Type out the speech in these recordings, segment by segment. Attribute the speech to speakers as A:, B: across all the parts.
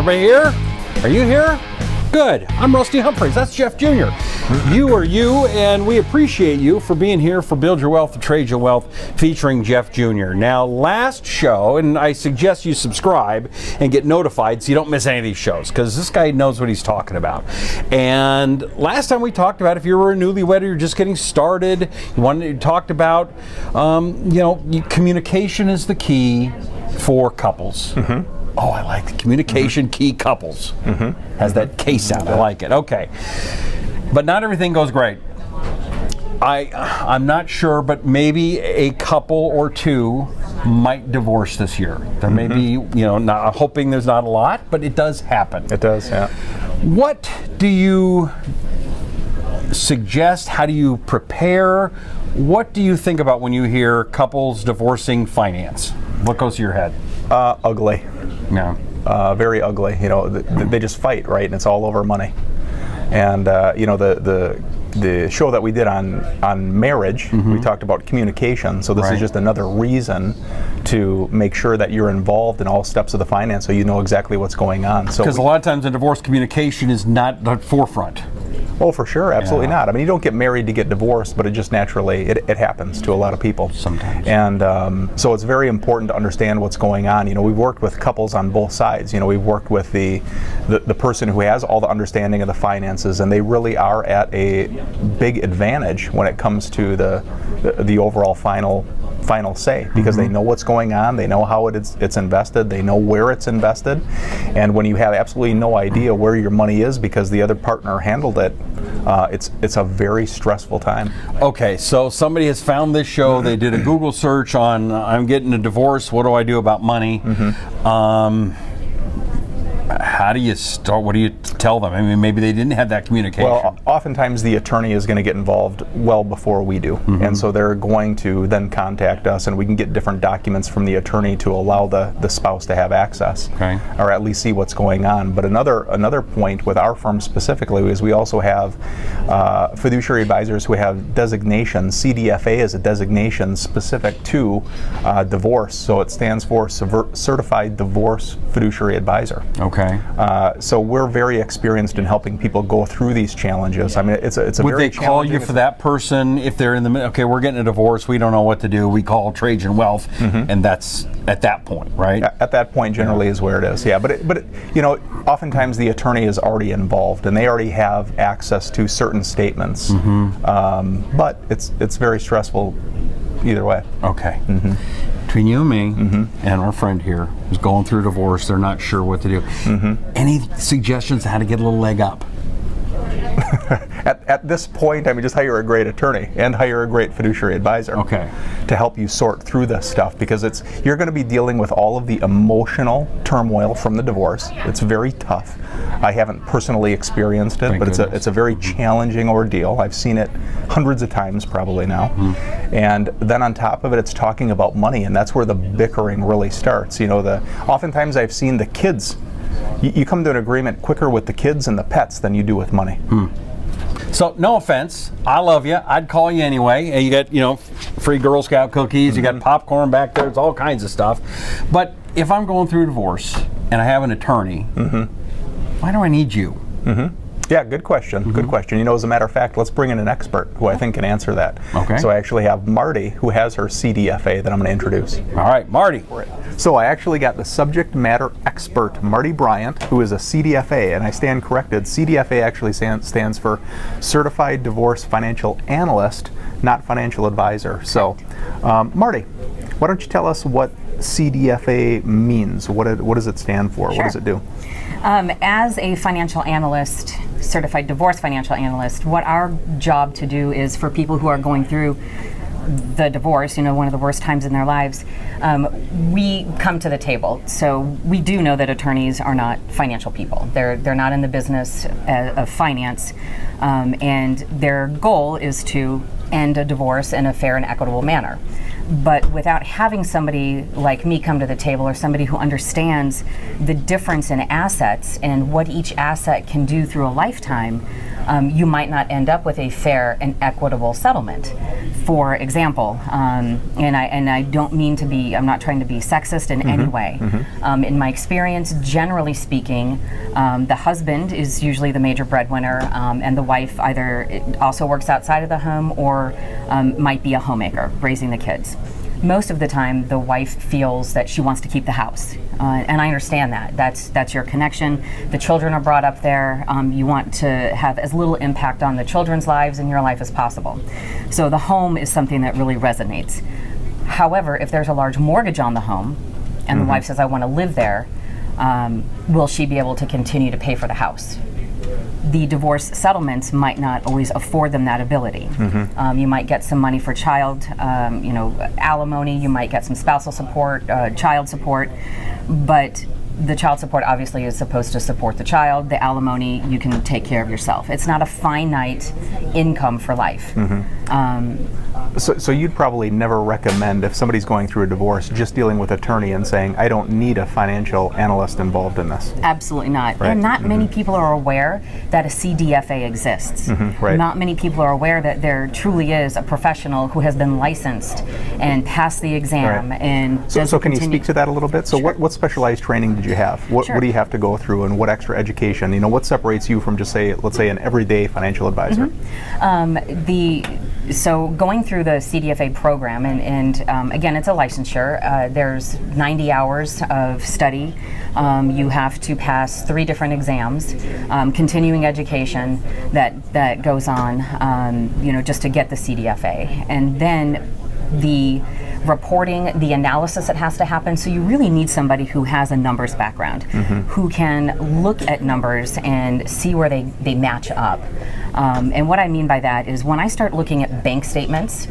A: everybody here? Are you here? Good. I'm Rusty Humphries. That's Jeff Jr. You are you, and we appreciate you for being here for Build Your Wealth, the Trajan Wealth, featuring Jeff Jr. Now, last show, and I suggest you subscribe and get notified so you don't miss any of these shows, because this guy knows what he's talking about. And last time we talked about if you were a newlywed or you're just getting started, you talked about, communication is the key for couples. Mm-hmm. Oh, I like the communication key couples. Mm-hmm. Has that K sound. I like it. Okay. But not everything goes great. I'm not sure, but maybe a couple or two might divorce this year. There may be, I'm hoping there's not a lot, but it does happen.
B: It does, yeah.
A: What do you suggest? How do you prepare? What do you think about when you hear couples divorcing finance? What goes to your head?
B: Ugly.
A: Yeah.
B: Very ugly. They just fight, right? And it's all over money. And the show that we did on marriage, mm-hmm. we talked about communication. So this is just another reason to make sure that you're involved in all steps of the finance, so you know exactly what's going on. So
A: because a lot of times in divorce, communication is not the forefront.
B: Oh, for sure, absolutely not. I mean, you don't get married to get divorced, but it just naturally, it happens to a lot of people.
A: Sometimes.
B: And so it's very important to understand what's going on. We've worked with couples on both sides. We've worked with the person who has all the understanding of the finances, and they really are at a big advantage when it comes to the overall final say, because mm-hmm. they know what's going on, they know how it's invested, they know where it's invested, and when you have absolutely no idea where your money is because the other partner handled it, it's a very stressful time.
A: Okay, so somebody has found this show, they did a Google search on I'm getting a divorce, what do I do about money? Mm-hmm. How do you start? What do you tell them? I mean, maybe they didn't have that communication.
B: Well, oftentimes the attorney is going to get involved well before we do. Mm-hmm. And so they're going to then contact us, and we can get different documents from the attorney to allow the spouse to have access, or at least see what's going on. But another point with our firm specifically is we also have fiduciary advisors who have designations. CDFA is a designation specific to divorce, so it stands for Certified Divorce Fiduciary Advisor.
A: Okay.
B: So we're very experienced in helping people go through these challenges. I mean, it's a
A: Would
B: very
A: they call you for that person if they're in the middle? Okay, we're getting a divorce. We don't know what to do. We call Trajan Wealth, mm-hmm. and that's at that point, right?
B: At that point, generally is where it is. Yeah, but oftentimes the attorney is already involved, and they already have access to certain statements. Mm-hmm. But it's very stressful either way.
A: Okay. Mm-hmm. Between you and me mm-hmm. and our friend here who's going through a divorce, they're not sure what to do. Mm-hmm. Any suggestions on how to get a little leg up?
B: At this point, I mean, just hire a great attorney and hire a great fiduciary advisor to help you sort through this stuff, because you're going to be dealing with all of the emotional turmoil from the divorce. It's very tough. I haven't personally experienced it, but it's a very challenging ordeal. I've seen it hundreds of times probably now. Mm-hmm. And then on top of it, it's talking about money, and that's where the bickering really starts. Oftentimes I've seen the kids. You come to an agreement quicker with the kids and the pets than you do with money.
A: So, no offense, I love you. I'd call you anyway. And you got, free Girl Scout cookies. Mm-hmm. You got popcorn back there. It's all kinds of stuff. But if I'm going through a divorce and I have an attorney, mm-hmm. why do I need you?
B: Mm-hmm. Yeah, good question. Mm-hmm. Good question. As a matter of fact, let's bring in an expert who I think can answer that. Okay. So I actually have Marti, who has her CDFA that I'm going to introduce.
A: All right, Marti.
B: So I actually got the subject matter expert, Marti Bryant, who is a CDFA, and I stand corrected. CDFA actually stands for Certified Divorce Financial Analyst, not Financial Advisor. So, Marti, why don't you tell us what CDFA means? What does it stand for? Sure. What does it do?
C: As a financial analyst, certified divorce financial analyst, what our job to do is for people who are going through the divorce, one of the worst times in their lives, we come to the table. So we do know that attorneys are not financial people. They're not in the business of finance, and their goal is to end a divorce in a fair and equitable manner. But without having somebody like me come to the table, or somebody who understands the difference in assets and what each asset can do through a lifetime, you might not end up with a fair and equitable settlement. For example, and I don't mean to be, I'm not trying to be sexist in any way. In my experience, generally speaking, the husband is usually the major breadwinner, and the wife either also works outside of the home or might be a homemaker raising the kids. Most of the time, the wife feels that she wants to keep the house, and I understand that. That's your connection. The children are brought up there. You want to have as little impact on the children's lives and your life as possible. So the home is something that really resonates. However, if there's a large mortgage on the home, and the wife says, "I want to live there," will she be able to continue to pay for the house? The divorce settlements might not always afford them that ability. You might get some money for child, alimony. You might get some spousal support, child support, but the child support obviously is supposed to support the child. The alimony, you can take care of yourself. It's not a finite income for life.
B: So you'd probably never recommend, if somebody's going through a divorce, just dealing with an attorney and saying, I don't need a financial analyst involved in this.
C: Absolutely not.
B: Right.
C: And not many people are aware that a CDFA exists.
B: Right.
C: Not many people are aware that there truly is a professional who has been licensed and passed the exam.
B: Right.
C: And
B: so can you speak to that a little bit? So
C: Sure.
B: what specialized training did you have? What
C: Sure.
B: do you have to go through, and what extra education? What separates you from just let's say an everyday financial advisor?
C: So going through the CDFA program, and again, it's a licensure. There's 90 hours of study. You have to pass 3 different exams, continuing education that goes on, just to get the CDFA. And then the reporting, the analysis that has to happen. So you really need somebody who has a numbers background, who can look at numbers and see where they match up. And what I mean by that is when I start looking at bank statements,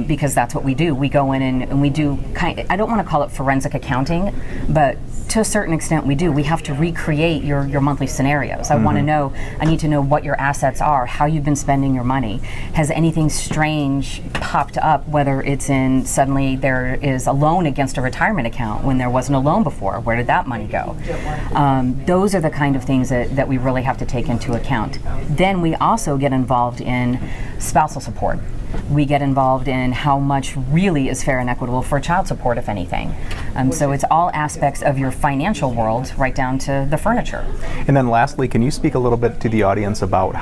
C: because that's what we do. We go in and we do I don't want to call it forensic accounting, but to a certain extent we do. We have to recreate your monthly scenarios. I want to know, I need to know what your assets are, how you've been spending your money. Has anything strange popped up, whether it's in suddenly there is a loan against a retirement account when there wasn't a loan before? Where did that money go? Those are the kind of things that we really have to take into account. Then we also get involved in spousal support. We get involved in how much really is fair and equitable for child support, if anything. So it's all aspects of your financial world, right down to the furniture.
B: And then lastly, can you speak a little bit to the audience about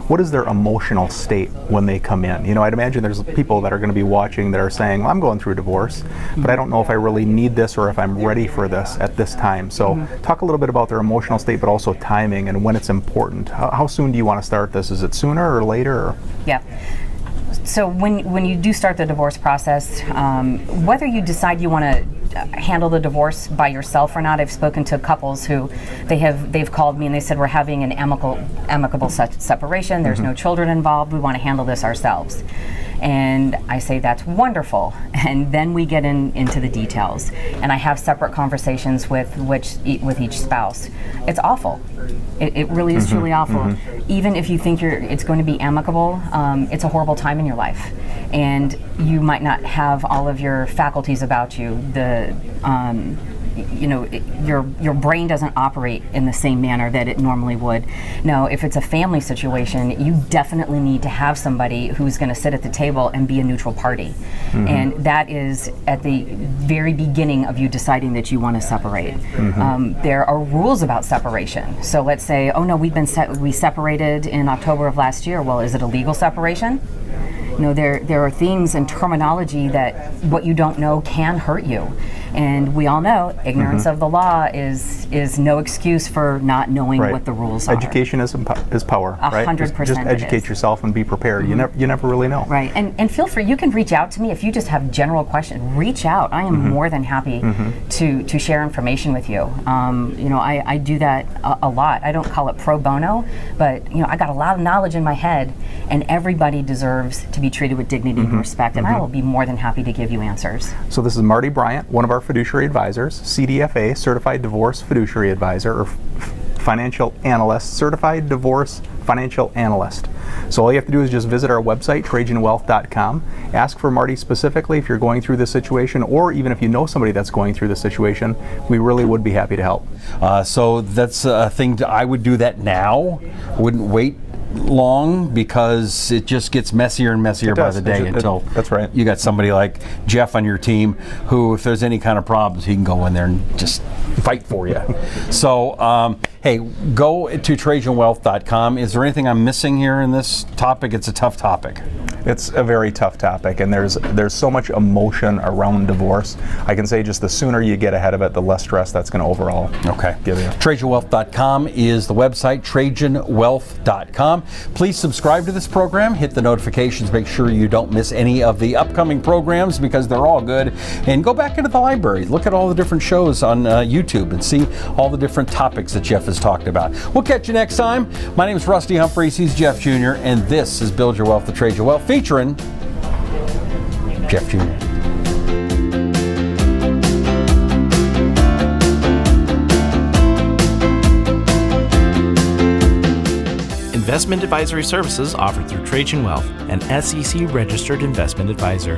B: what is their emotional state when they come in? I'd imagine there's people that are going to be watching that are saying, well, I'm going through a divorce, but I don't know if I really need this or if I'm ready for this at this time. So talk a little bit about their emotional state, but also timing and when it's important. How soon do you want to start this? Is it sooner or later? Or?
C: Yeah. So when you do start the divorce process, whether you decide you want to handle the divorce by yourself or not, I've spoken to couples who they've called me and they said, we're having an amicable separation, there's no children involved, we want to handle this ourselves. And I say, that's wonderful. And then we get into the details. And I have separate conversations with each spouse. It's awful. It really is truly awful. Even if you think it's going to be amicable, it's a horrible time in your life. And you might not have all of your faculties about you. Your brain doesn't operate in the same manner that it normally would. Now, if it's a family situation, you definitely need to have somebody who's going to sit at the table and be a neutral party. And that is at the very beginning of you deciding that you want to separate. There are rules about separation. So let's say, oh no, we separated in October of last year. Well, is it a legal separation? There are things in terminology that what you don't know can hurt you. And we all know ignorance of the law is no excuse for not knowing what the rules are.
B: Education is power, right?
C: 100%.
B: Just educate yourself and be prepared. You never really know.
C: Right, and feel free. You can reach out to me if you just have general questions. Reach out. I am more than happy to share information with you. I do that a lot. I don't call it pro bono, but I got a lot of knowledge in my head, and everybody deserves to be treated with dignity and respect, and I will be more than happy to give you answers.
B: So this is Marti Bryant, one of our fiduciary advisors, CDFA, Certified Divorce Fiduciary Advisor, or Financial Analyst, Certified Divorce Financial Analyst. So all you have to do is just visit our website, TrajanWealth.com, ask for Marti specifically if you're going through this situation, or even if you know somebody that's going through this situation. We really would be happy to help.
A: So that's a thing I would do that now. I wouldn't wait long because it just gets messier and messier by the day until
B: that's right.
A: You got somebody like Jeff on your team who, if there's any kind of problems, he can go in there and just fight for you. So, hey, go to TrajanWealth.com. Is there anything I'm missing here in this topic? It's a tough topic.
B: It's a very tough topic, and there's so much emotion around divorce. I can say just the sooner you get ahead of it, the less stress that's going to overall give you.
A: TrajanWealth.com is the website, TrajanWealth.com. Please subscribe to this program, hit the notifications, make sure you don't miss any of the upcoming programs because they're all good. And go back into the library, look at all the different shows on YouTube and see all the different topics that Jeff has talked about. We'll catch you next time. My name is Rusty Humphries, he's Jeff Jr., and this is Build Your Wealth with Trajan Wealth, featuring Jeff Jr.
D: Investment advisory services offered through Trajan Wealth, an SEC-registered investment advisor.